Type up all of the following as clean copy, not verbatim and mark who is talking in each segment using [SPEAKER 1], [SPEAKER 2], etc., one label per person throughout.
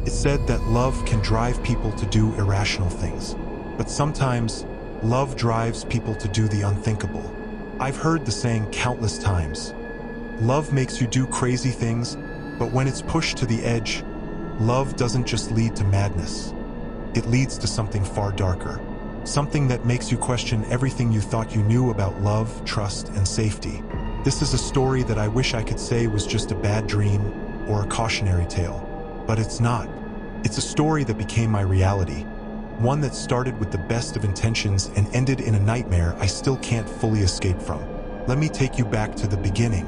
[SPEAKER 1] It said that love can drive people to do irrational things. But sometimes, love drives people to do the unthinkable. I've heard the saying countless times. Love makes you do crazy things, but when it's pushed to the edge, love doesn't just lead to madness. It leads to something far darker. Something that makes you question everything you thought you knew about love, trust, and safety. This is a story that I wish I could say was just a bad dream or a cautionary tale. But it's not. It's a story that became my reality. One that started with the best of intentions and ended in a nightmare I still can't fully escape from. Let me take you back to the beginning.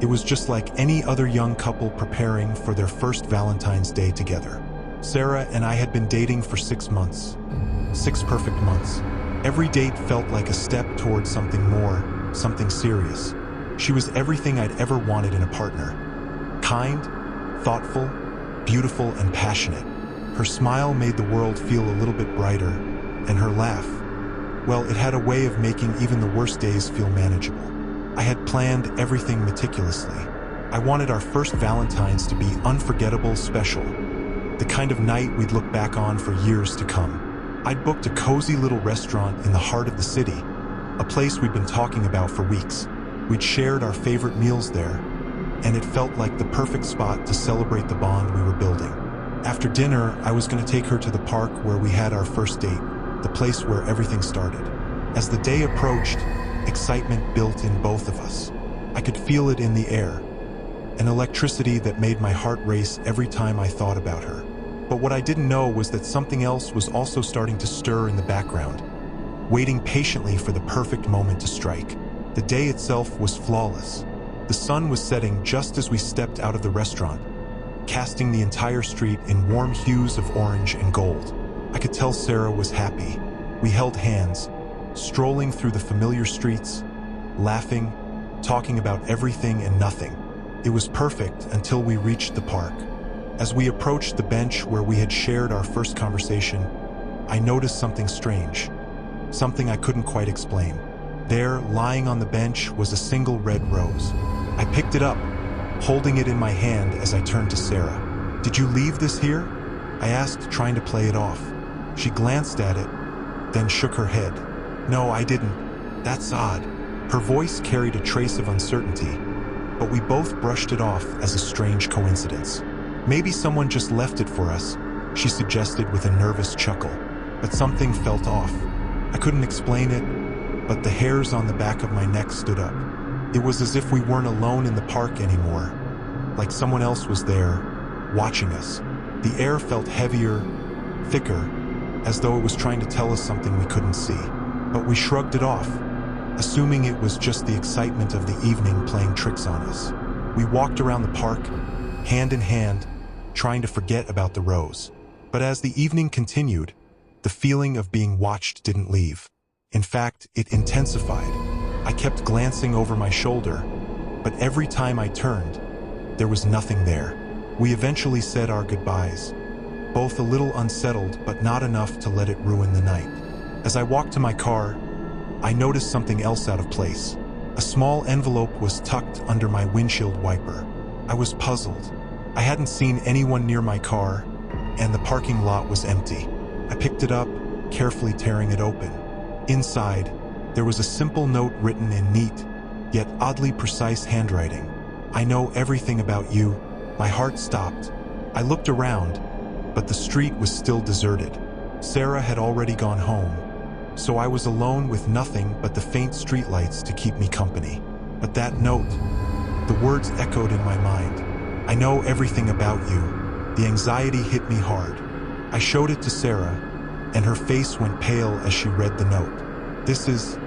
[SPEAKER 1] It was just like any other young couple preparing for their first Valentine's Day together. Sarah and I had been dating for 6 months. 6 perfect months. Every date felt like a step towards something more, something serious. She was everything I'd ever wanted in a partner. Kind, thoughtful, beautiful, and passionate. Her smile made the world feel a little bit brighter, and her laugh, well, it had a way of making even the worst days feel manageable. I had planned everything meticulously. I wanted our first Valentine's to be unforgettable, special. The kind of night we'd look back on for years to come. I'd booked a cozy little restaurant in the heart of the city, a place we'd been talking about for weeks. We'd shared our favorite meals there, and it felt like the perfect spot to celebrate the bond we were building. After dinner, I was going to take her to the park where we had our first date, the place where everything started. As the day approached, excitement built in both of us. I could feel it in the air, an electricity that made my heart race every time I thought about her. But what I didn't know was that something else was also starting to stir in the background, waiting patiently for the perfect moment to strike. The day itself was flawless. The sun was setting just as we stepped out of the restaurant, casting the entire street in warm hues of orange and gold. I could tell Sarah was happy. We held hands, strolling through the familiar streets, laughing, talking about everything and nothing. It was perfect until we reached the park. As we approached the bench where we had shared our first conversation, I noticed something strange, something I couldn't quite explain. There, lying on the bench, was a single red rose. I picked it up, holding it in my hand as I turned to Sarah. "Did you leave this here?" I asked, trying to play it off. She glanced at it, then shook her head. "No, I didn't. That's odd." Her voice carried a trace of uncertainty, but we both brushed it off as a strange coincidence. "Maybe someone just left it for us," she suggested with a nervous chuckle. But something felt off. I couldn't explain it, but the hairs on the back of my neck stood up. It was as if we weren't alone in the park anymore, like someone else was there, watching us. The air felt heavier, thicker, as though it was trying to tell us something we couldn't see. But we shrugged it off, assuming it was just the excitement of the evening playing tricks on us. We walked around the park, hand in hand, trying to forget about the rose. But as the evening continued, the feeling of being watched didn't leave. In fact, it intensified. I kept glancing over my shoulder, but every time I turned, there was nothing there. We eventually said our goodbyes, both a little unsettled but not enough to let it ruin the night. As I walked to my car, I noticed something else out of place. A small envelope was tucked under my windshield wiper. I was puzzled. I hadn't seen anyone near my car, and the parking lot was empty. I picked it up, carefully tearing it open. Inside, there was a simple note written in neat, yet oddly precise handwriting. "I know everything about you." My heart stopped. I looked around, but the street was still deserted. Sarah had already gone home, so I was alone with nothing but the faint streetlights to keep me company. But that note, the words echoed in my mind. "I know everything about you." The anxiety hit me hard. I showed it to Sarah, and her face went pale as she read the note. "This is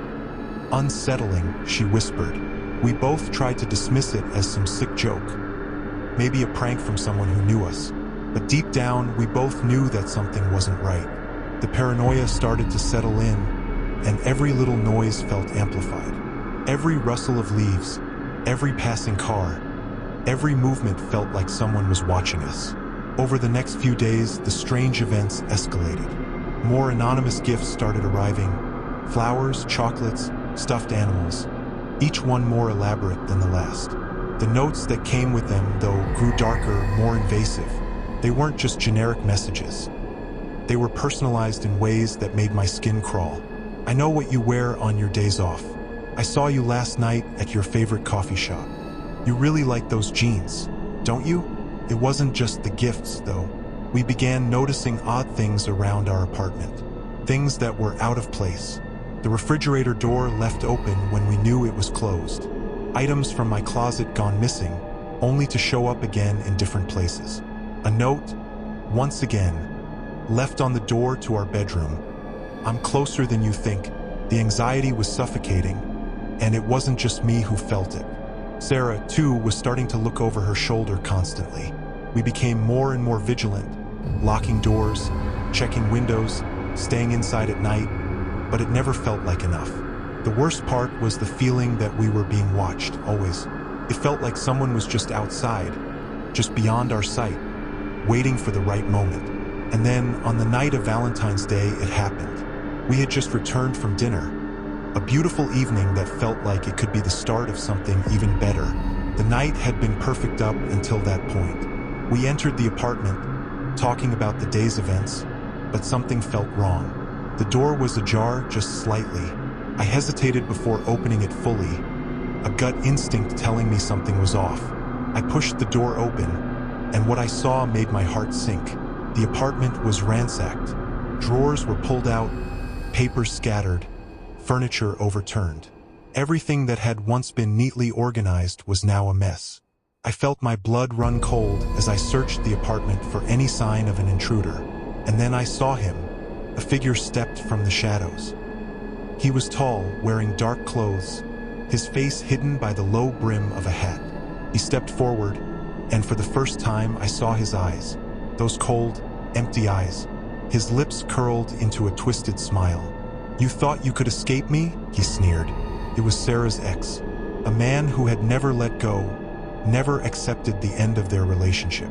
[SPEAKER 1] unsettling," she whispered. We both tried to dismiss it as some sick joke, maybe a prank from someone who knew us. But deep down, we both knew that something wasn't right. The paranoia started to settle in, and every little noise felt amplified. Every rustle of leaves, every passing car, every movement felt like someone was watching us. Over the next few days, the strange events escalated. More anonymous gifts started arriving: flowers, chocolates, stuffed animals, each one more elaborate than the last. The notes that came with them, though, grew darker, more invasive. They weren't just generic messages. They were personalized in ways that made my skin crawl. I know what you wear on your days off. I saw you last night at your favorite coffee shop. You really like those jeans, don't you? It wasn't just the gifts, though. We began noticing odd things around our apartment. Things that were out of place. The refrigerator door left open when we knew it was closed. Items from my closet gone missing, only to show up again in different places. A note, once again, left on the door to our bedroom. I'm closer than you think. The anxiety was suffocating, and it wasn't just me who felt it. Sarah, too, was starting to look over her shoulder constantly. We became more and more vigilant, locking doors, checking windows, staying inside at night, but it never felt like enough. The worst part was the feeling that we were being watched, always. It felt like someone was just outside, just beyond our sight, waiting for the right moment. And then, on the night of Valentine's Day, it happened. We had just returned from dinner. A beautiful evening that felt like it could be the start of something even better. The night had been perfect up until that point. We entered the apartment, talking about the day's events, but something felt wrong. The door was ajar just slightly. I hesitated before opening it fully, a gut instinct telling me something was off. I pushed the door open, and what I saw made my heart sink. The apartment was ransacked. Drawers were pulled out, papers scattered, furniture overturned. Everything that had once been neatly organized was now a mess. I felt my blood run cold as I searched the apartment for any sign of an intruder. And then I saw him. A figure stepped from the shadows. He was tall, wearing dark clothes, his face hidden by the low brim of a hat. He stepped forward, and for the first time I saw his eyes. Those cold, empty eyes. His lips curled into a twisted smile. "You thought you could escape me?" he sneered. It was Sarah's ex, a man who had never let go, never accepted the end of their relationship.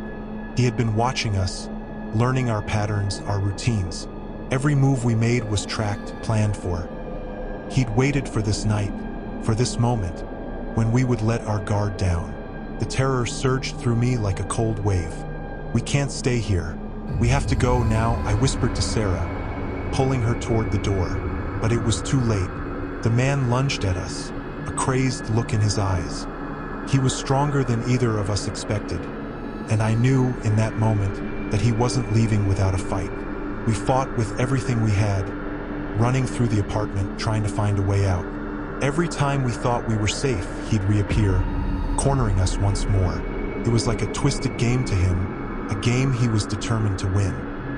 [SPEAKER 1] He had been watching us, learning our patterns, our routines. Every move we made was tracked, planned for. He'd waited for this night, for this moment, when we would let our guard down. The terror surged through me like a cold wave. "We can't stay here. We have to go now," I whispered to Sarah, pulling her toward the door. But it was too late. The man lunged at us, a crazed look in his eyes. He was stronger than either of us expected, and I knew in that moment that he wasn't leaving without a fight. We fought with everything we had, running through the apartment, trying to find a way out. Every time we thought we were safe, he'd reappear, cornering us once more. It was like a twisted game to him, a game he was determined to win.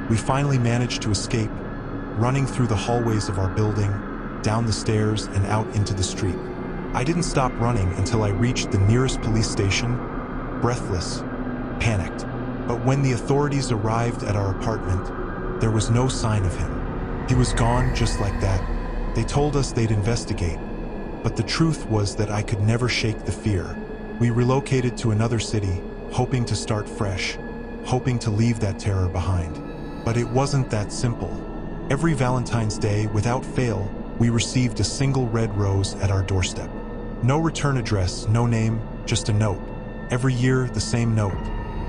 [SPEAKER 1] We finally managed to escape, running through the hallways of our building, down the stairs and out into the street. I didn't stop running until I reached the nearest police station, breathless, panicked. But when the authorities arrived at our apartment, there was no sign of him. He was gone just like that. They told us they'd investigate, but the truth was that I could never shake the fear. We relocated to another city, hoping to start fresh, hoping to leave that terror behind. But it wasn't that simple. Every Valentine's Day, without fail, we received a single red rose at our doorstep. No return address, no name, just a note. Every year, the same note.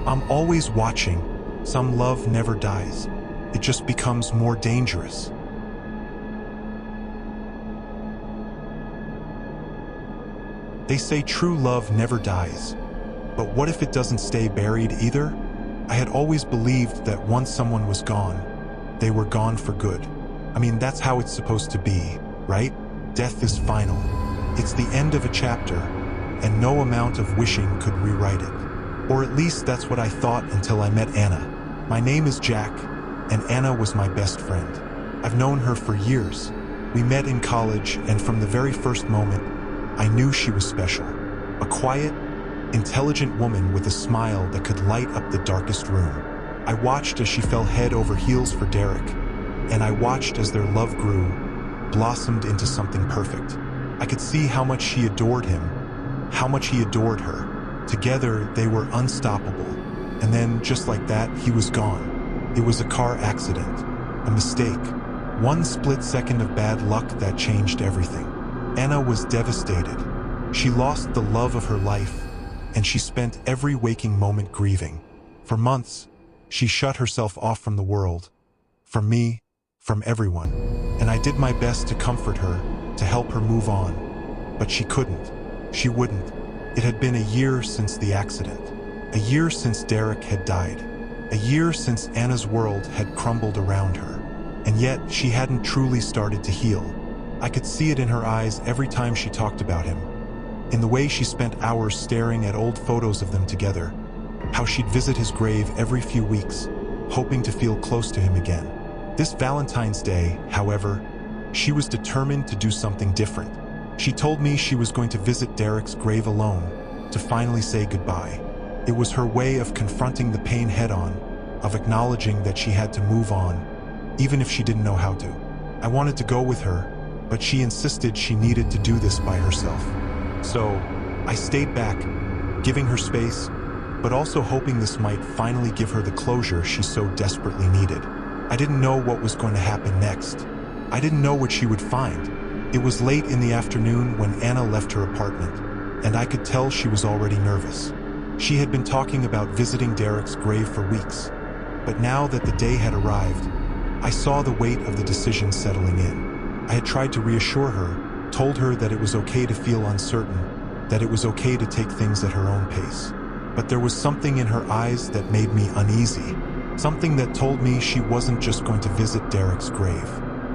[SPEAKER 1] "I'm always watching. Some love never dies. It just becomes more dangerous." They say true love never dies. But what if it doesn't stay buried either? I had always believed that once someone was gone, they were gone for good. I mean, that's how it's supposed to be, right? Death is final. It's the end of a chapter, and no amount of wishing could rewrite it. Or at least that's what I thought until I met Anna. My name is Jack, and Anna was my best friend. I've known her for years. We met in college, and from the very first moment, I knew she was special. A quiet, intelligent woman with a smile that could light up the darkest room. I watched as she fell head over heels for Derek, and I watched as their love grew, blossomed into something perfect. I could see how much she adored him, how much he adored her. Together, they were unstoppable. And then, just like that, he was gone. It was a car accident, a mistake, one split second of bad luck that changed everything. Anna was devastated. She lost the love of her life, and she spent every waking moment grieving. For months, She shut herself off from the world, from me, from everyone. And I did my best to comfort her, to help her move on. But she couldn't. She wouldn't. It had been a year since the accident. A year since Derek had died. A year since Anna's world had crumbled around her. And yet, she hadn't truly started to heal. I could see it in her eyes every time she talked about him. In the way she spent hours staring at old photos of them together. How she'd visit his grave every few weeks, hoping to feel close to him again. This Valentine's Day, however, she was determined to do something different. She told me she was going to visit Derek's grave alone, to finally say goodbye. It was her way of confronting the pain head-on, of acknowledging that she had to move on, even if she didn't know how to. I wanted to go with her, but she insisted she needed to do this by herself. So, I stayed back, giving her space, but also hoping this might finally give her the closure she so desperately needed. I didn't know what was going to happen next. I didn't know what she would find. It was late in the afternoon when Anna left her apartment, and I could tell she was already nervous. She had been talking about visiting Derek's grave for weeks, but now that the day had arrived, I saw the weight of the decision settling in. I had tried to reassure her, told her that it was okay to feel uncertain, that it was okay to take things at her own pace. But there was something in her eyes that made me uneasy, something that told me she wasn't just going to visit Derek's grave.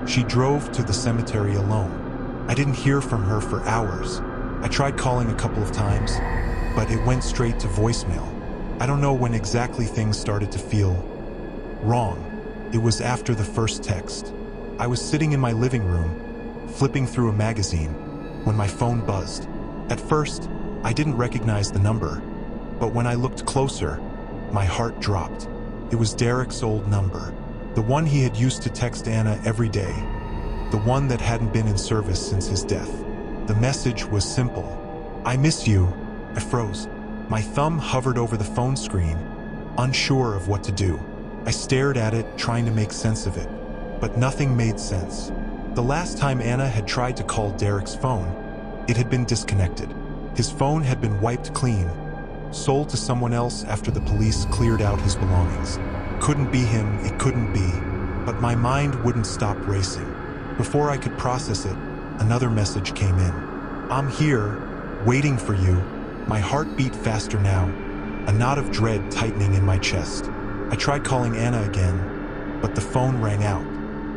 [SPEAKER 1] She drove to the cemetery alone. I didn't hear from her for hours. I tried calling a couple of times, but it went straight to voicemail. I don't know when exactly things started to feel wrong. It was after the first text. I was sitting in my living room, flipping through a magazine, when my phone buzzed. At first, I didn't recognize the number, but when I looked closer, my heart dropped. It was Derek's old number, the one he had used to text Anna every day, the one that hadn't been in service since his death. The message was simple. "I miss you." I froze. My thumb hovered over the phone screen, unsure of what to do. I stared at it, trying to make sense of it, but nothing made sense. The last time Anna had tried to call Derek's phone, it had been disconnected. His phone had been wiped clean, sold to someone else after the police cleared out his belongings. Couldn't be him, it couldn't be, but my mind wouldn't stop racing. Before I could process it, another message came in. "I'm here, waiting for you." My heart beat faster now, a knot of dread tightening in my chest. I tried calling Anna again, but the phone rang out.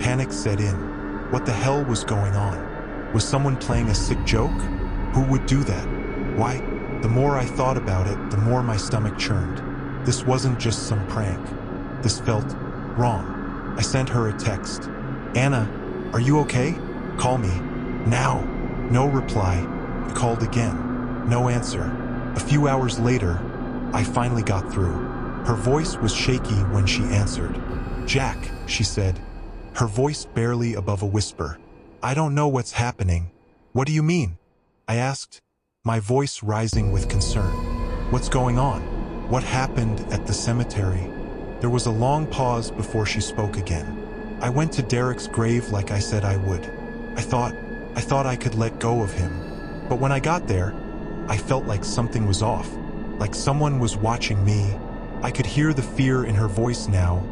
[SPEAKER 1] Panic set in. What the hell was going on? Was someone playing a sick joke? Who would do that? Why? The more I thought about it, the more my stomach churned. This wasn't just some prank. This felt wrong. I sent her a text. "Anna, are you okay? Call me. Now." No reply. I called again. No answer. A few hours later, I finally got through. Her voice was shaky when she answered. "Jack," she said, her voice barely above a whisper. "I don't know what's happening." "What do you mean?" I asked, my voice rising with concern. "What's going on? What happened at the cemetery?" There was a long pause before she spoke again. "I went to Derek's grave like I said I would. I thought I could let go of him. But when I got there, I felt like something was off, like someone was watching me." I could hear the fear in her voice now,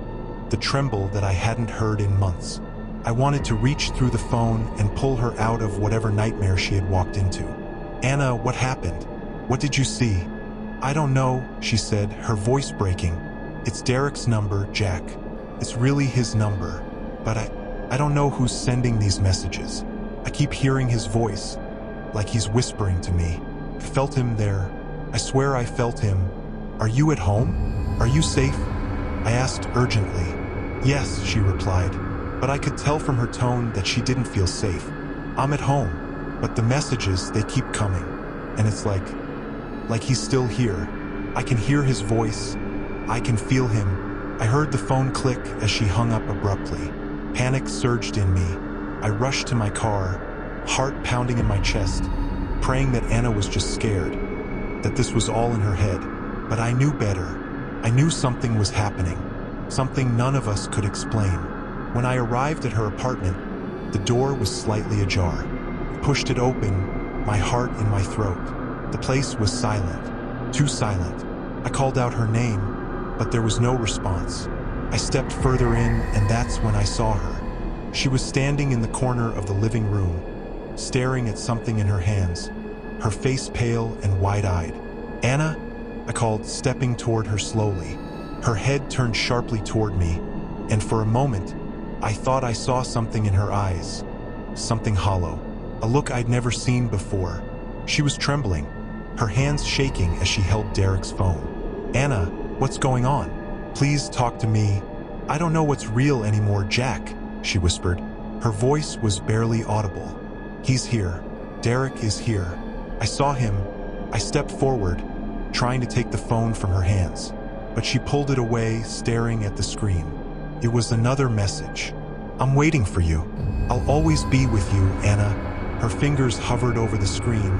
[SPEAKER 1] the tremble that I hadn't heard in months. I wanted to reach through the phone and pull her out of whatever nightmare she had walked into. "Anna, what happened? What did you see?" "I don't know," she said, her voice breaking. "It's Derek's number, Jack. It's really his number. But I don't know who's sending these messages. I keep hearing his voice, like he's whispering to me. I felt him there. I swear I felt him. Are you at home? Are you safe?" I asked urgently. "Yes," she replied, but I could tell from her tone that she didn't feel safe. "I'm at home, but the messages, they keep coming, and it's like he's still here. I can hear his voice. I can feel him." I heard the phone click as she hung up abruptly. Panic surged in me. I rushed to my car, heart pounding in my chest, praying that Anna was just scared, that this was all in her head. But I knew better. I knew something was happening, something none of us could explain. When I arrived at her apartment, the door was slightly ajar. I pushed it open, my heart in my throat. The place was silent, too silent. I called out her name, but there was no response. I stepped further in, and that's when I saw her. She was standing in the corner of the living room, staring at something in her hands, her face pale and wide-eyed. "Anna?" I called, stepping toward her slowly. Her head turned sharply toward me, and for a moment, I thought I saw something in her eyes. Something hollow. A look I'd never seen before. She was trembling, her hands shaking as she held Derek's phone. "Anna, what's going on? Please talk to me. I don't know what's real anymore, Jack," she whispered. Her voice was barely audible. "He's here. Derek is here. I saw him." I stepped forward, trying to take the phone from her hands, but she pulled it away, staring at the screen. It was another message. "I'm waiting for you. I'll always be with you, Anna." Her fingers hovered over the screen,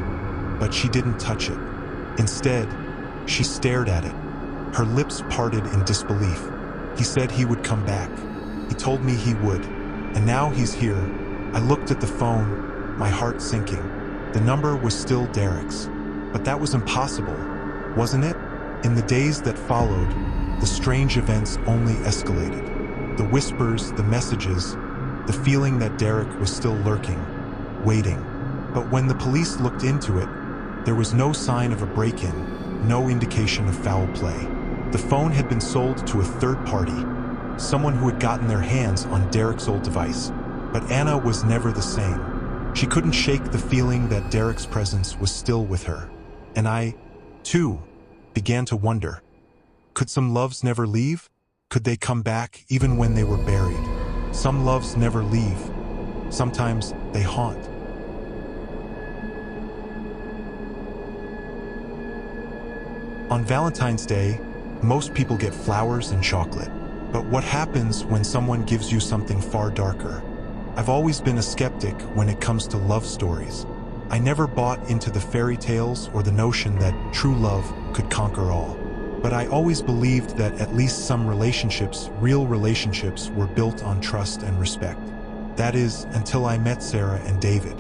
[SPEAKER 1] but she didn't touch it. Instead, she stared at it. Her lips parted in disbelief. "He said he would come back. He told me he would. And now he's here." I looked at the phone, my heart sinking. The number was still Derek's. But that was impossible, wasn't it? In the days that followed, the strange events only escalated. The whispers, the messages, the feeling that Derek was still lurking, waiting. But when the police looked into it, there was no sign of a break-in, no indication of foul play. The phone had been sold to a third party, someone who had gotten their hands on Derek's old device. But Anna was never the same. She couldn't shake the feeling that Derek's presence was still with her. And I, too, began to wonder. Could some loves never leave? Could they come back even when they were buried? Some loves never leave. Sometimes they haunt. On Valentine's Day, most people get flowers and chocolate. But what happens when someone gives you something far darker? I've always been a skeptic when it comes to love stories. I never bought into the fairy tales or the notion that true love could conquer all. But I always believed that at least some relationships, real relationships, were built on trust and respect. That is, until I met Sarah and David.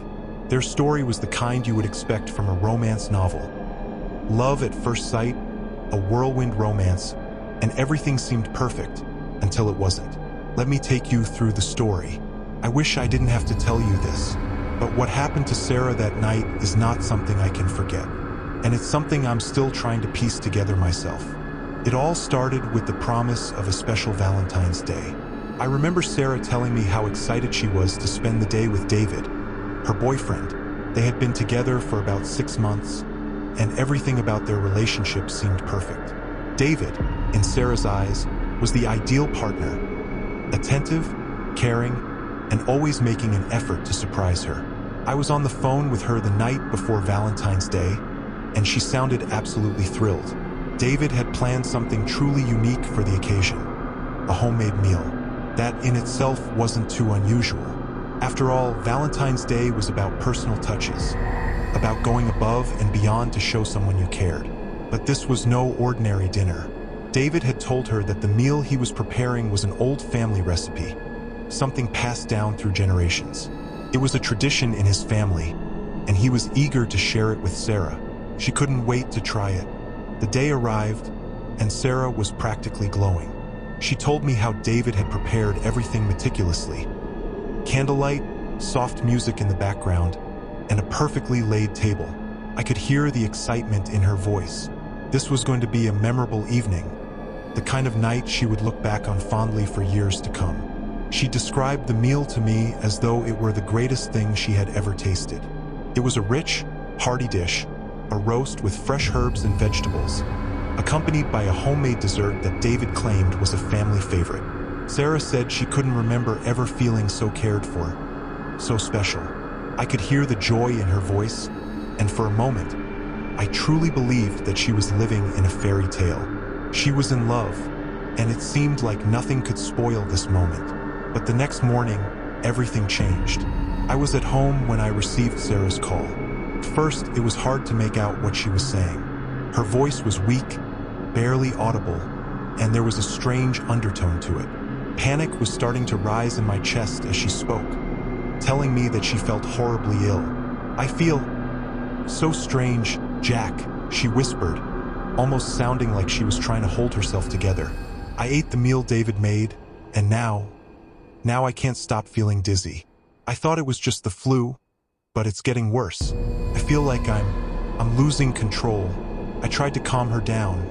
[SPEAKER 1] Their story was the kind you would expect from a romance novel. Love at first sight, a whirlwind romance, and everything seemed perfect until it wasn't. Let me take you through the story. I wish I didn't have to tell you this, but what happened to Sarah that night is not something I can forget. And it's something I'm still trying to piece together myself. It all started with the promise of a special Valentine's Day. I remember Sarah telling me how excited she was to spend the day with David, her boyfriend. They had been together for about 6 months, and everything about their relationship seemed perfect. David, in Sarah's eyes, was the ideal partner, attentive, caring, and always making an effort to surprise her. I was on the phone with her the night before Valentine's Day, and she sounded absolutely thrilled. David had planned something truly unique for the occasion, a homemade meal. That in itself wasn't too unusual. After all, Valentine's Day was about personal touches, about going above and beyond to show someone you cared. But this was no ordinary dinner. David had told her that the meal he was preparing was an old family recipe, something passed down through generations. It was a tradition in his family, and he was eager to share it with Sarah. She couldn't wait to try it. The day arrived, and Sarah was practically glowing. She told me how David had prepared everything meticulously. Candlelight, soft music in the background, and a perfectly laid table. I could hear the excitement in her voice. This was going to be a memorable evening, the kind of night she would look back on fondly for years to come. She described the meal to me as though it were the greatest thing she had ever tasted. It was a rich, hearty dish, a roast with fresh herbs and vegetables, accompanied by a homemade dessert that David claimed was a family favorite. Sarah said she couldn't remember ever feeling so cared for, so special. I could hear the joy in her voice, and for a moment, I truly believed that she was living in a fairy tale. She was in love, and it seemed like nothing could spoil this moment. But the next morning, everything changed. I was at home when I received Sarah's call. At first, it was hard to make out what she was saying. Her voice was weak, barely audible, and there was a strange undertone to it. Panic was starting to rise in my chest as she spoke, telling me that she felt horribly ill. "I feel so strange, Jack," she whispered, almost sounding like she was trying to hold herself together. I ate the meal David made, and now I can't stop feeling dizzy. I thought it was just the flu, but it's getting worse. I feel like I'm losing control. I tried to calm her down,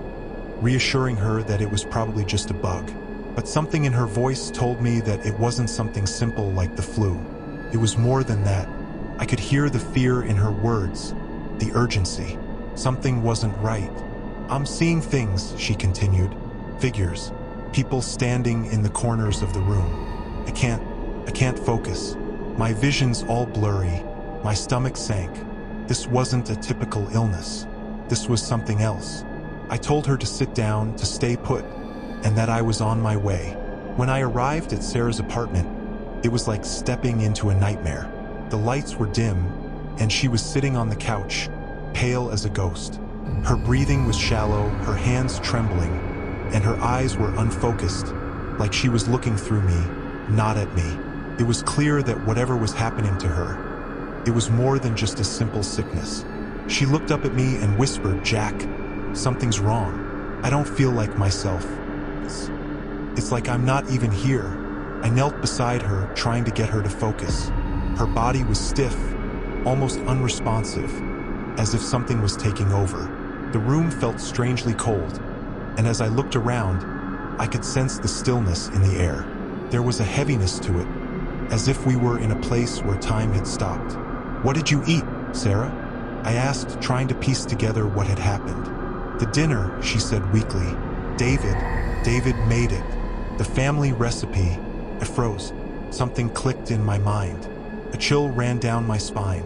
[SPEAKER 1] reassuring her that it was probably just a bug. But something in her voice told me that it wasn't something simple like the flu. It was more than that. I could hear the fear in her words, the urgency. Something wasn't right. I'm seeing things, she continued. Figures. People standing in the corners of the room. I can't focus. My vision's all blurry. My stomach sank. This wasn't a typical illness. This was something else. I told her to sit down, to stay put, and that I was on my way. When I arrived at Sarah's apartment, it was like stepping into a nightmare. The lights were dim, and she was sitting on the couch, pale as a ghost. Her breathing was shallow, her hands trembling, and her eyes were unfocused, like she was looking through me, not at me. It was clear that whatever was happening to her, it was more than just a simple sickness. She looked up at me and whispered, "Jack, something's wrong. I don't feel like myself. It's like I'm not even here." I knelt beside her, trying to get her to focus. Her body was stiff, almost unresponsive, as if something was taking over. The room felt strangely cold, and as I looked around, I could sense the stillness in the air. There was a heaviness to it, as if we were in a place where time had stopped. "What did you eat, Sarah?" I asked, trying to piece together what had happened. "The dinner," she said weakly. David made it. The family recipe." I froze. Something clicked in my mind. A chill ran down my spine.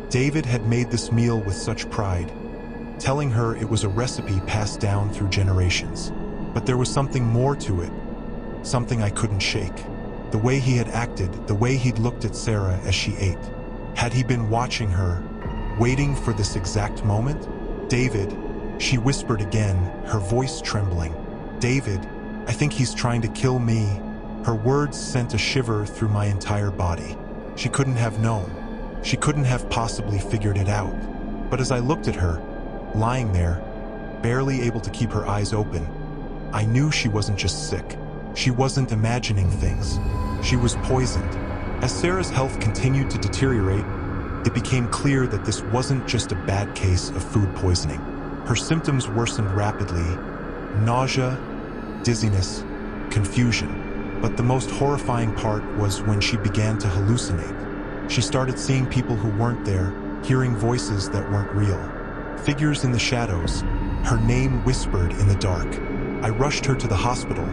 [SPEAKER 1] David had made this meal with such pride, telling her it was a recipe passed down through generations. But there was something more to it, something I couldn't shake. The way he had acted, the way he'd looked at Sarah as she ate. Had he been watching her, waiting for this exact moment? "David," she whispered again, her voice trembling. "David, I think he's trying to kill me." Her words sent a shiver through my entire body. She couldn't have known. She couldn't have possibly figured it out. But as I looked at her, lying there, barely able to keep her eyes open, I knew she wasn't just sick. She wasn't imagining things. She was poisoned. As Sarah's health continued to deteriorate, it became clear that this wasn't just a bad case of food poisoning. Her symptoms worsened rapidly: nausea, dizziness, confusion. But the most horrifying part was when she began to hallucinate. She started seeing people who weren't there, hearing voices that weren't real. Figures in the shadows, her name whispered in the dark. I rushed her to the hospital,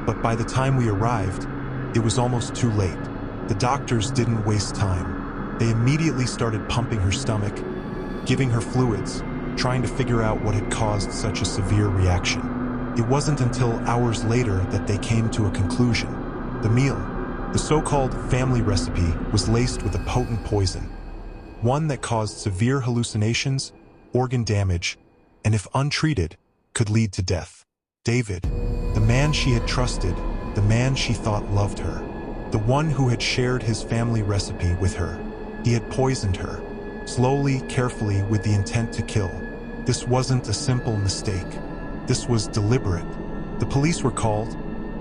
[SPEAKER 1] but by the time we arrived, it was almost too late. The doctors didn't waste time. They immediately started pumping her stomach, giving her fluids, trying to figure out what had caused such a severe reaction. It wasn't until hours later that they came to a conclusion. The meal, the so-called family recipe, was laced with a potent poison, one that caused severe hallucinations, organ damage, and if untreated, could lead to death. David, the man she had trusted, the man she thought loved her, the one who had shared his family recipe with her, he had poisoned her, slowly, carefully, with the intent to kill. This wasn't a simple mistake. This was deliberate. The police were called,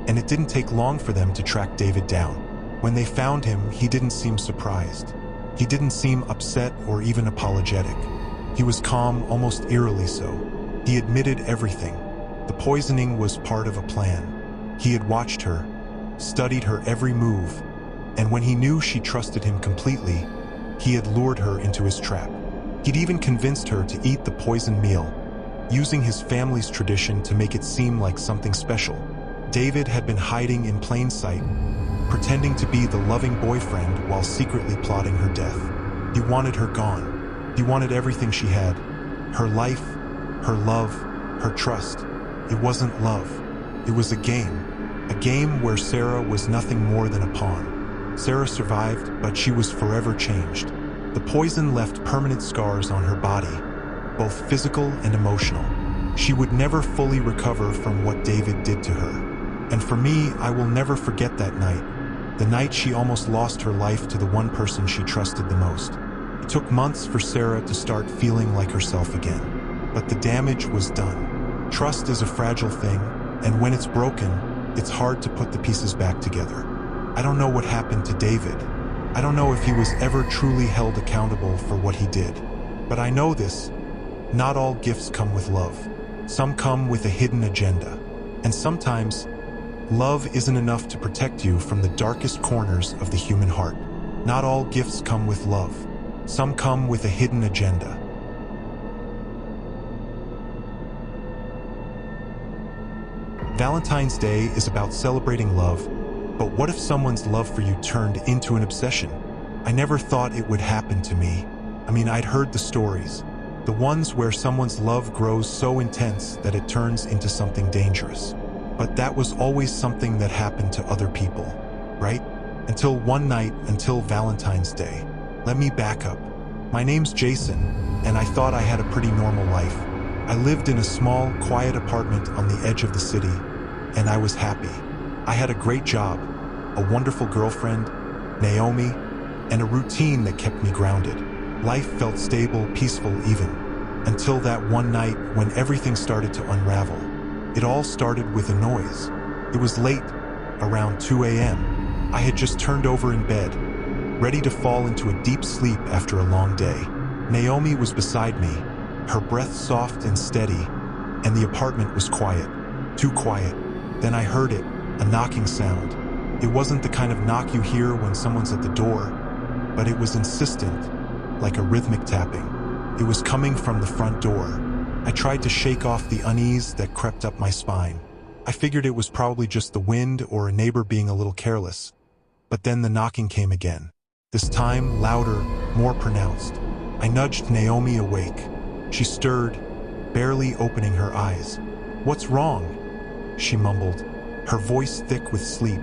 [SPEAKER 1] and it didn't take long for them to track David down. When they found him, he didn't seem surprised. He didn't seem upset or even apologetic. He was calm, almost eerily so. He admitted everything. The poisoning was part of a plan. He had watched her, studied her every move, and when he knew she trusted him completely, he had lured her into his trap. He'd even convinced her to eat the poisoned meal, using his family's tradition to make it seem like something special. David had been hiding in plain sight, pretending to be the loving boyfriend while secretly plotting her death. He wanted her gone. He wanted everything she had. Her life, her love, her trust. It wasn't love. It was a game where Sarah was nothing more than a pawn. Sarah survived, but she was forever changed. The poison left permanent scars on her body, both physical and emotional. She would never fully recover from what David did to her. And for me, I will never forget that night. The night she almost lost her life to the one person she trusted the most. It took months for Sarah to start feeling like herself again. But the damage was done. Trust is a fragile thing, and when it's broken, it's hard to put the pieces back together. I don't know what happened to David. I don't know if he was ever truly held accountable for what he did. But I know this: not all gifts come with love. Some come with a hidden agenda. And sometimes, love isn't enough to protect you from the darkest corners of the human heart. Not all gifts come with love. Some come with a hidden agenda. Valentine's Day is about celebrating love, but what if someone's love for you turned into an obsession? I never thought it would happen to me. I'd heard the stories. The ones where someone's love grows so intense that it turns into something dangerous. But that was always something that happened to other people, right? Until one night, until Valentine's Day. Let me back up. My name's Jason, and I thought I had a pretty normal life. I lived in a small, quiet apartment on the edge of the city, and I was happy. I had a great job, a wonderful girlfriend, Naomi, and a routine that kept me grounded. Life felt stable, peaceful even, until that one night when everything started to unravel. It all started with a noise. It was late, around 2 a.m. I had just turned over in bed, ready to fall into a deep sleep after a long day. Naomi was beside me, her breath soft and steady, and the apartment was quiet, too quiet. Then I heard it, a knocking sound. It wasn't the kind of knock you hear when someone's at the door, but it was insistent, like a rhythmic tapping. It was coming from the front door. I tried to shake off the unease that crept up my spine. I figured it was probably just the wind or a neighbor being a little careless. But then the knocking came again. This time, louder, more pronounced. I nudged Naomi awake. She stirred, barely opening her eyes. "What's wrong?" she mumbled, her voice thick with sleep.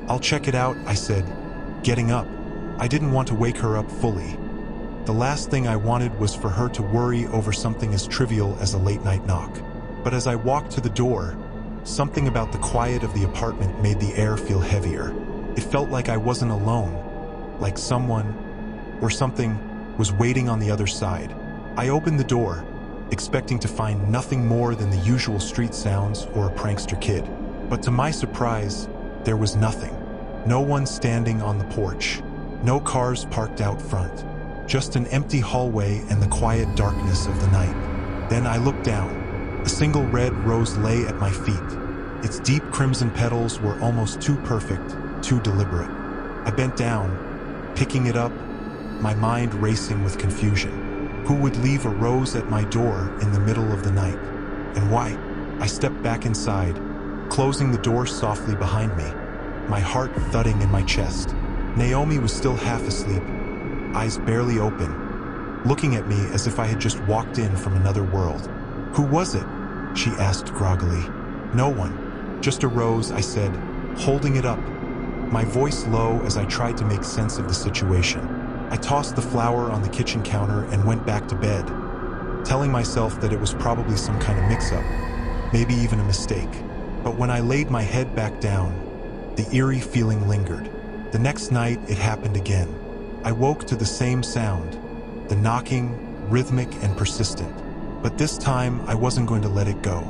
[SPEAKER 1] "I'll check it out," I said, getting up. I didn't want to wake her up fully. The last thing I wanted was for her to worry over something as trivial as a late-night knock. But as I walked to the door, something about the quiet of the apartment made the air feel heavier. It felt like I wasn't alone, like someone, or something, was waiting on the other side. I opened the door, expecting to find nothing more than the usual street sounds or a prankster kid. But to my surprise, there was nothing. No one standing on the porch. No cars parked out front. Just an empty hallway and the quiet darkness of the night. Then I looked down. A single red rose lay at my feet. Its deep crimson petals were almost too perfect, too deliberate. I bent down, picking it up, my mind racing with confusion. Who would leave a rose at my door in the middle of the night? And why? I stepped back inside, closing the door softly behind me, my heart thudding in my chest. Naomi was still half asleep, eyes barely open, looking at me as if I had just walked in from another world. "Who was it?" she asked groggily. "No one. Just a rose," I said, holding it up, my voice low as I tried to make sense of the situation. I tossed the flower on the kitchen counter and went back to bed, telling myself that it was probably some kind of mix-up, maybe even a mistake. But when I laid my head back down, the eerie feeling lingered. The next night, it happened again. I woke to the same sound, the knocking, rhythmic and persistent. But this time, I wasn't going to let it go.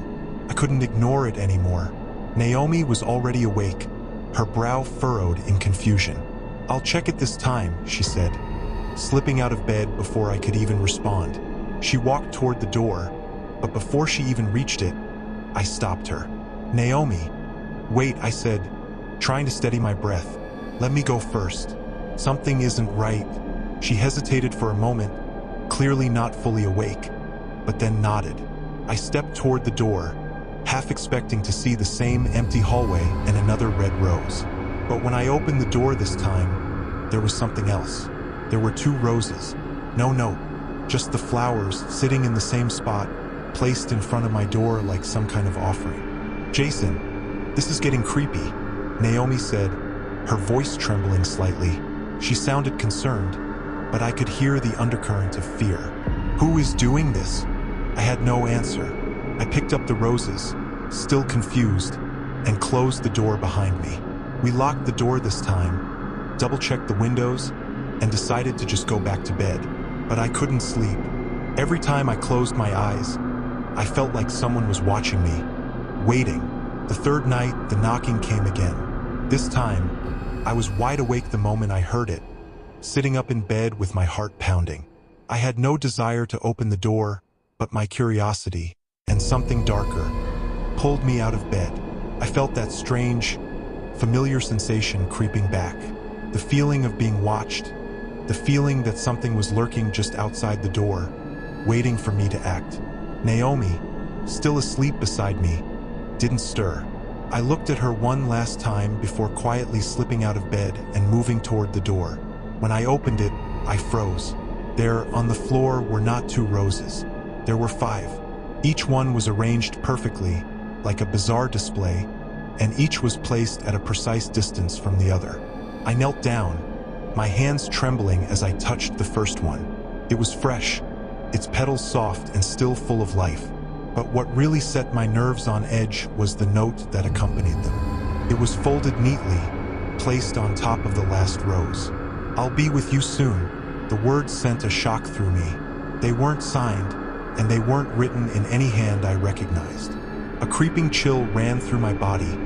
[SPEAKER 1] I couldn't ignore it anymore. Naomi was already awake, her brow furrowed in confusion. "I'll check it this time," she said, slipping out of bed before I could even respond. She walked toward the door, but before she even reached it, I stopped her. "Naomi." "Wait," I said, trying to steady my breath. "Let me go first. Something isn't right." She hesitated for a moment, clearly not fully awake, but then nodded. I stepped toward the door, half expecting to see the same empty hallway and another red rose. But when I opened the door this time, there was something else. There were 2 roses. No note, just the flowers sitting in the same spot, placed in front of my door like some kind of offering. "Jason, this is getting creepy," Naomi said, her voice trembling slightly. She sounded concerned, but I could hear the undercurrent of fear. "Who is doing this?" I had no answer. I picked up the roses, still confused, and closed the door behind me. We locked the door this time, double-checked the windows, and decided to just go back to bed. But I couldn't sleep. Every time I closed my eyes, I felt like someone was watching me, waiting. The third night, the knocking came again. This time, I was wide awake the moment I heard it, sitting up in bed with my heart pounding. I had no desire to open the door, but my curiosity, and something darker, pulled me out of bed. I felt that strange, familiar sensation creeping back. The feeling of being watched, the feeling that something was lurking just outside the door, waiting for me to act. Naomi, still asleep beside me, didn't stir. I looked at her one last time before quietly slipping out of bed and moving toward the door. When I opened it, I froze. There, on the floor, were not 2 roses. There were 5. Each one was arranged perfectly, like a bizarre display, and each was placed at a precise distance from the other. I knelt down, my hands trembling as I touched the first one. It was fresh, its petals soft and still full of life. But what really set my nerves on edge was the note that accompanied them. It was folded neatly, placed on top of the last rose. "I'll be with you soon." The words sent a shock through me. They weren't signed, and they weren't written in any hand I recognized. A creeping chill ran through my body,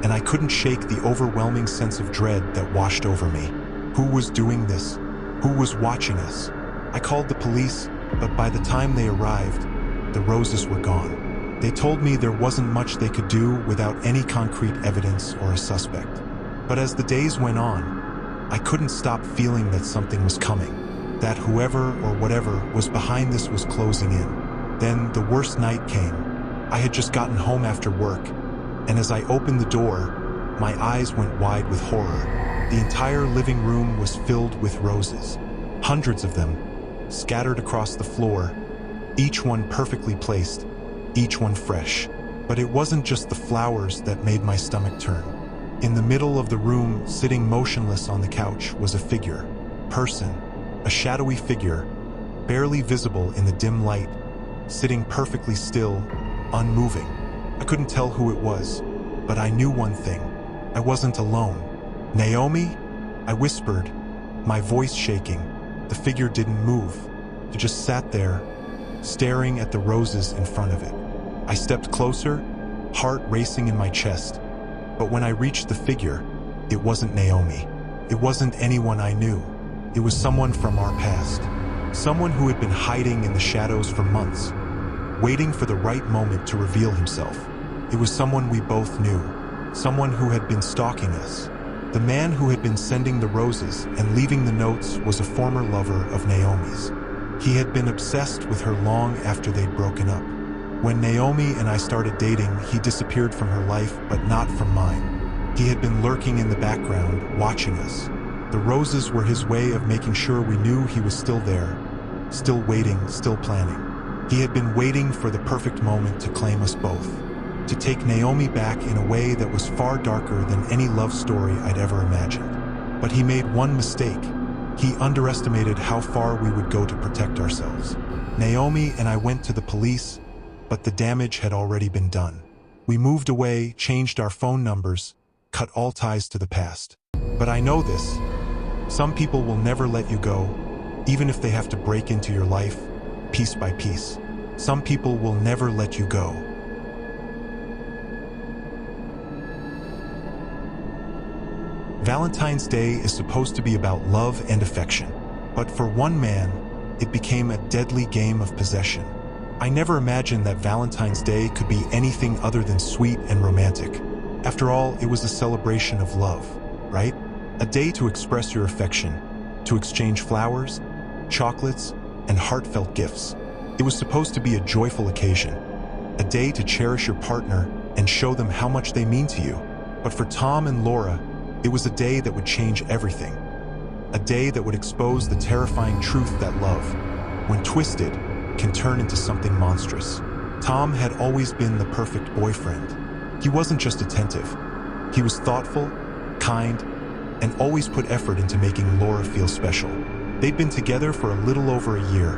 [SPEAKER 1] and I couldn't shake the overwhelming sense of dread that washed over me. Who was doing this? Who was watching us? I called the police, but by the time they arrived, the roses were gone. They told me there wasn't much they could do without any concrete evidence or a suspect. But as the days went on, I couldn't stop feeling that something was coming, that whoever or whatever was behind this was closing in. Then the worst night came. I had just gotten home after work, and as I opened the door, my eyes went wide with horror. The entire living room was filled with roses, hundreds of them, scattered across the floor, each one perfectly placed, each one fresh. But it wasn't just the flowers that made my stomach turn. In the middle of the room, sitting motionless on the couch, was a figure, person, a shadowy figure, barely visible in the dim light, sitting perfectly still, unmoving. I couldn't tell who it was, but I knew one thing. I wasn't alone. "Naomi?" I whispered, my voice shaking. The figure didn't move. It just sat there, staring at the roses in front of it. I stepped closer, heart racing in my chest. But when I reached the figure, it wasn't Naomi. It wasn't anyone I knew. It was someone from our past. Someone who had been hiding in the shadows for months, waiting for the right moment to reveal himself. It was someone we both knew. Someone who had been stalking us. The man who had been sending the roses and leaving the notes was a former lover of Naomi's. He had been obsessed with her long after they'd broken up. When Naomi and I started dating, he disappeared from her life, but not from mine. He had been lurking in the background, watching us. The roses were his way of making sure we knew he was still there, still waiting, still planning. He had been waiting for the perfect moment to claim us both, to take Naomi back in a way that was far darker than any love story I'd ever imagined. But he made one mistake. He underestimated how far we would go to protect ourselves. Naomi and I went to the police, but the damage had already been done. We moved away, changed our phone numbers, cut all ties to the past. But I know this. Some people will never let you go, even if they have to break into your life, piece by piece. Some people will never let you go. Valentine's Day is supposed to be about love and affection, but for one man, it became a deadly game of possession. I never imagined that Valentine's Day could be anything other than sweet and romantic. After all, it was a celebration of love, right? A day to express your affection, to exchange flowers, chocolates, and heartfelt gifts. It was supposed to be a joyful occasion, a day to cherish your partner and show them how much they mean to you. But for Tom and Laura, it was a day that would change everything. A day that would expose the terrifying truth that love, when twisted, can turn into something monstrous. Tom had always been the perfect boyfriend. He wasn't just attentive. He was thoughtful, kind, and always put effort into making Laura feel special. They'd been together for a little over a year,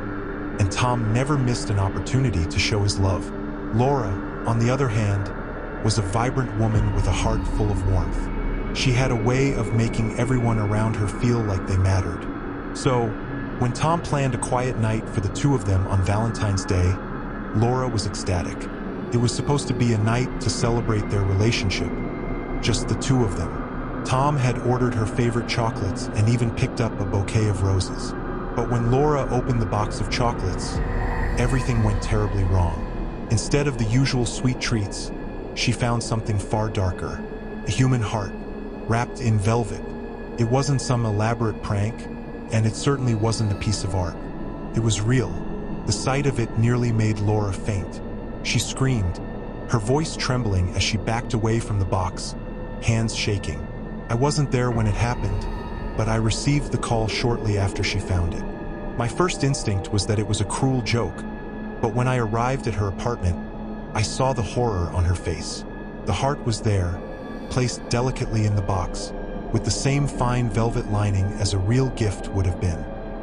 [SPEAKER 1] and Tom never missed an opportunity to show his love. Laura, on the other hand, was a vibrant woman with a heart full of warmth. She had a way of making everyone around her feel like they mattered. So, when Tom planned a quiet night for the two of them on Valentine's Day, Laura was ecstatic. It was supposed to be a night to celebrate their relationship, just the two of them. Tom had ordered her favorite chocolates and even picked up a bouquet of roses. But when Laura opened the box of chocolates, everything went terribly wrong. Instead of the usual sweet treats, she found something far darker, a human heart, wrapped in velvet. It wasn't some elaborate prank, and it certainly wasn't a piece of art. It was real. The sight of it nearly made Laura faint. She screamed, her voice trembling as she backed away from the box, hands shaking. I wasn't there when it happened, but I received the call shortly after she found it. My first instinct was that it was a cruel joke, but when I arrived at her apartment, I saw the horror on her face. The heart was there, placed delicately in the box, with the same fine velvet lining as a real gift would have been.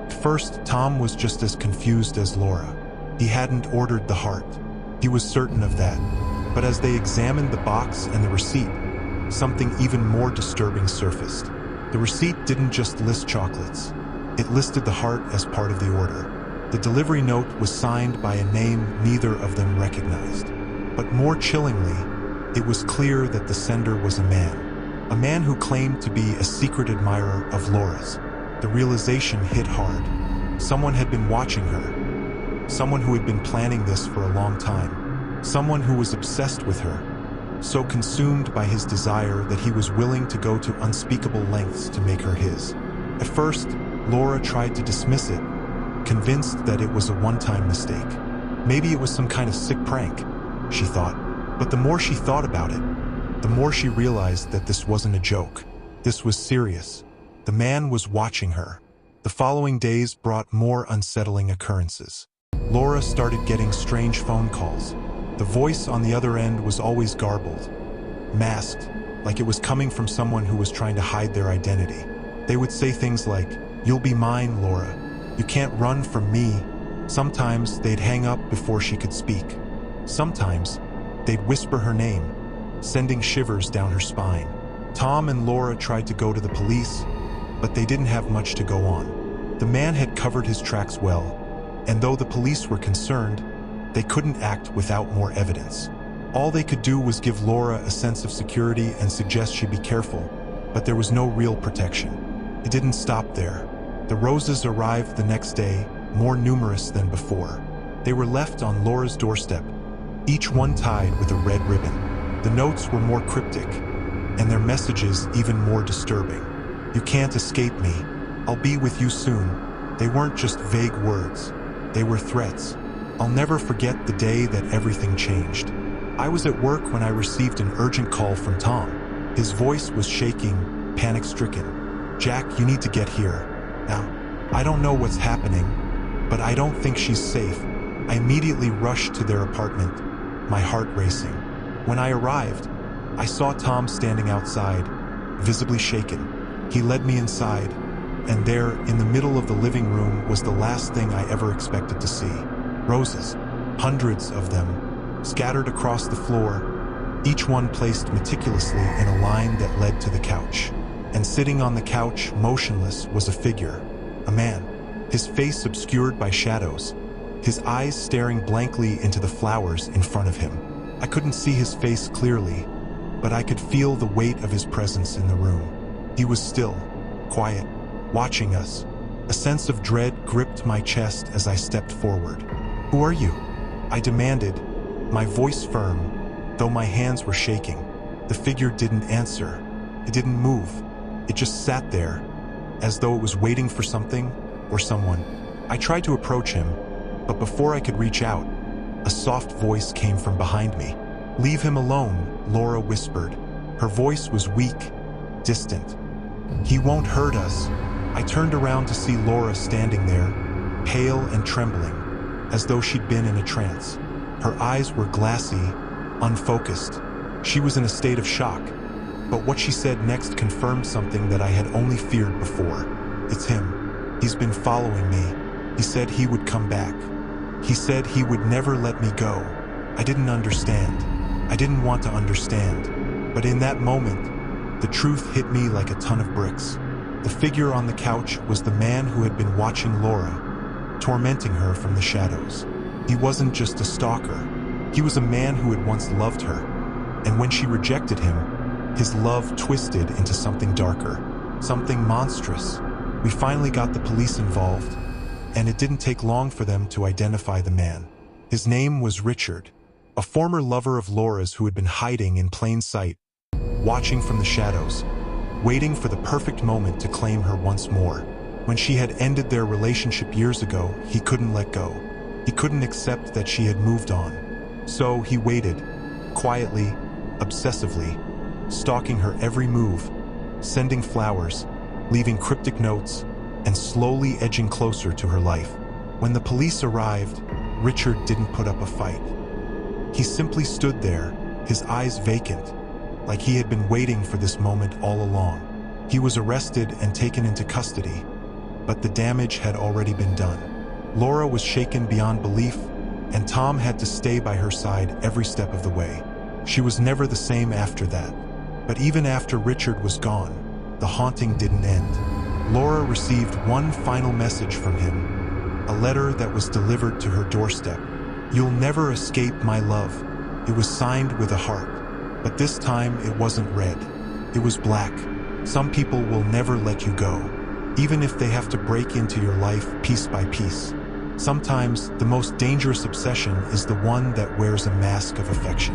[SPEAKER 1] At first, Tom was just as confused as Laura. He hadn't ordered the heart. He was certain of that. But as they examined the box and the receipt, something even more disturbing surfaced. The receipt didn't just list chocolates. It listed the heart as part of the order. The delivery note was signed by a name neither of them recognized. But more chillingly, it was clear that the sender was a man who claimed to be a secret admirer of Laura's. The realization hit hard. Someone had been watching her. Someone who had been planning this for a long time. Someone who was obsessed with her. So consumed by his desire that he was willing to go to unspeakable lengths to make her his. At first, Laura tried to dismiss it, convinced that it was a one-time mistake. Maybe it was some kind of sick prank, she thought. But the more she thought about it, the more she realized that this wasn't a joke. This was serious. The man was watching her. The following days brought more unsettling occurrences. Laura started getting strange phone calls. The voice on the other end was always garbled, masked, like it was coming from someone who was trying to hide their identity. They would say things like, "You'll be mine, Laura. You can't run from me." Sometimes they'd hang up before she could speak. Sometimes they'd whisper her name, sending shivers down her spine. Tom and Laura tried to go to the police, but they didn't have much to go on. The man had covered his tracks well, and though the police were concerned, they couldn't act without more evidence. All they could do was give Laura a sense of security and suggest she be careful, but there was no real protection. It didn't stop there. The roses arrived the next day, more numerous than before. They were left on Laura's doorstep, each one tied with a red ribbon. The notes were more cryptic, and their messages even more disturbing. "You can't escape me. I'll be with you soon." They weren't just vague words. They were threats. "I'll never forget the day that everything changed. I was at work when I received an urgent call from Tom." His voice was shaking, panic-stricken. "Jack, you need to get here. Now, I don't know what's happening, but I don't think she's safe." I immediately rushed to their apartment, my heart racing. When I arrived, I saw Tom standing outside, visibly shaken. He led me inside, and there, in the middle of the living room, was the last thing I ever expected to see. Roses, hundreds of them, scattered across the floor, each one placed meticulously in a line that led to the couch. And sitting on the couch, motionless, was a figure, a man, his face obscured by shadows, his eyes staring blankly into the flowers in front of him. I couldn't see his face clearly, but I could feel the weight of his presence in the room. He was still, quiet, watching us. A sense of dread gripped my chest as I stepped forward. "Who are you?" I demanded, my voice firm, though my hands were shaking. The figure didn't answer. It didn't move. It just sat there, as though it was waiting for something or someone. I tried to approach him, but before I could reach out, a soft voice came from behind me. "Leave him alone," Laura whispered. Her voice was weak, distant. "He won't hurt us." I turned around to see Laura standing there, pale and trembling, as though she'd been in a trance. Her eyes were glassy, unfocused. She was in a state of shock, but what she said next confirmed something that I had only feared before. "It's him. He's been following me. He said he would come back. He said he would never let me go." I didn't understand. I didn't want to understand. But in that moment, the truth hit me like a ton of bricks. The figure on the couch was the man who had been watching Laura, tormenting her from the shadows. He wasn't just a stalker. He was a man who had once loved her. And when she rejected him, his love twisted into something darker, something monstrous. We finally got the police involved, and it didn't take long for them to identify the man. His name was Richard, a former lover of Laura's who had been hiding in plain sight, watching from the shadows, waiting for the perfect moment to claim her once more. When she had ended their relationship years ago, he couldn't let go. He couldn't accept that she had moved on. So he waited, quietly, obsessively, stalking her every move, sending flowers, leaving cryptic notes, and slowly edging closer to her life. When the police arrived, Richard didn't put up a fight. He simply stood there, his eyes vacant, like he had been waiting for this moment all along. He was arrested and taken into custody, but the damage had already been done. Laura was shaken beyond belief, and Tom had to stay by her side every step of the way. She was never the same after that. But even after Richard was gone, the haunting didn't end. Laura received one final message from him, a letter that was delivered to her doorstep. "You'll never escape my love." It was signed with a heart, but this time it wasn't red. It was black. Some people will never let you go, even if they have to break into your life piece by piece. Sometimes the most dangerous obsession is the one that wears a mask of affection.